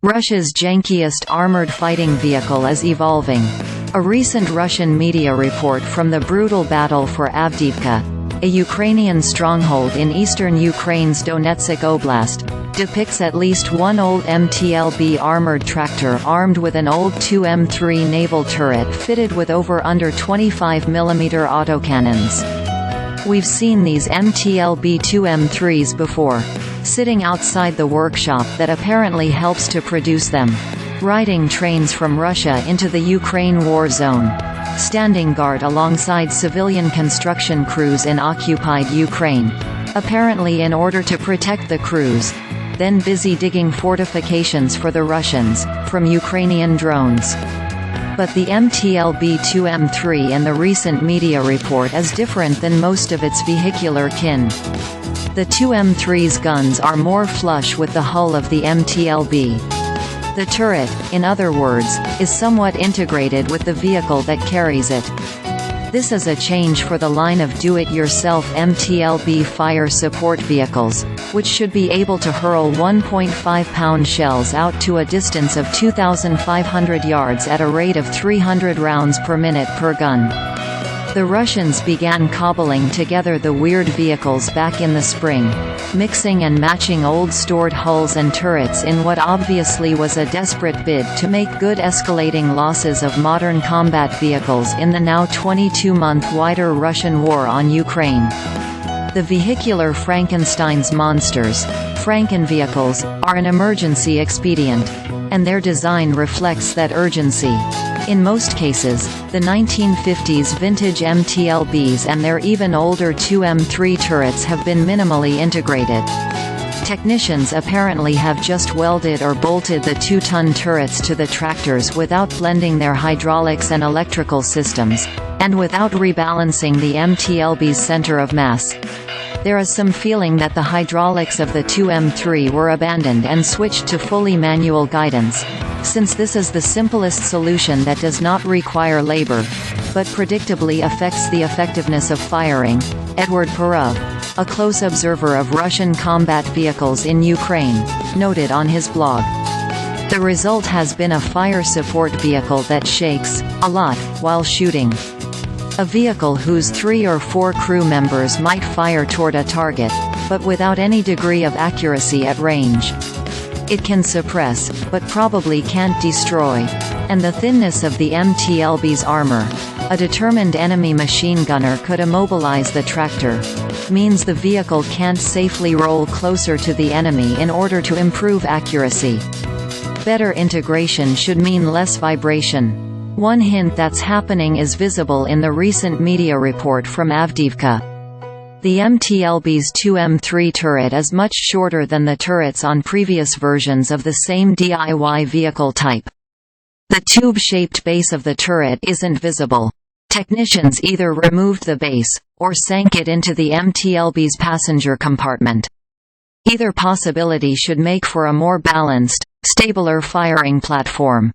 Russia's jankiest armored fighting vehicle is evolving. A recent Russian media report from the brutal battle for Avdiivka, a Ukrainian stronghold in eastern Ukraine's Donetsk Oblast, depicts at least one old MT-LB armored tractor armed with an old 2M3 naval turret fitted with over/under 25mm autocannons. We've seen these MT-LB 2M3s before, sitting outside the workshop that apparently helps to produce them, riding trains from Russia into the Ukraine war zone, standing guard alongside civilian construction crews in occupied Ukraine, apparently in order to protect the crews, then busy digging fortifications for the Russians, from Ukrainian drones. But the MT-LB 2M3 in the recent media report is different than most of its vehicular kin. The 2M3's guns are more flush with the hull of the MT-LB. The turret, in other words, is somewhat integrated with the vehicle that carries it. This is a change for the line of do-it-yourself MT-LB fire support vehicles, which should be able to hurl 1.5-pound shells out to a distance of 2,500 yards at a rate of 300 rounds per minute per gun. The Russians began cobbling together the weird vehicles back in the spring, mixing and matching old stored hulls and turrets in what obviously was a desperate bid to make good escalating losses of modern combat vehicles in the now 22-month wider Russian war on Ukraine. The vehicular Frankenstein's monsters, Frankenvehicles, are an emergency expedient, and their design reflects that urgency. In most cases, the 1950s vintage MT-LBs and their even older 2M3 turrets have been minimally integrated. Technicians apparently have just welded or bolted the 2-ton turrets to the tractors without blending their hydraulics and electrical systems, and without rebalancing the MT-LB's center of mass. There is some feeling that the hydraulics of the 2M3 were abandoned and switched to fully manual guidance, since this is the simplest solution that does not require labor, but predictably affects the effectiveness of firing. Edward Perov, a close observer of Russian combat vehicles in Ukraine, noted on his blog. The result has been a fire support vehicle that shakes a lot while shooting. A vehicle whose 3 or 4 crew members might fire toward a target, but without any degree of accuracy at range. It can suppress, but probably can't destroy. And the thinness of the MT-LB's armor, a determined enemy machine gunner could immobilize the tractor, means the vehicle can't safely roll closer to the enemy in order to improve accuracy. Better integration should mean less vibration. One hint that's happening is visible in the recent media report from Avdiivka. The MT-LB's 2M3 turret is much shorter than the turrets on previous versions of the same DIY vehicle type. The tube-shaped base of the turret isn't visible. Technicians either removed the base, or sank it into the MT-LB's passenger compartment. Either possibility should make for a more balanced, stabler firing platform.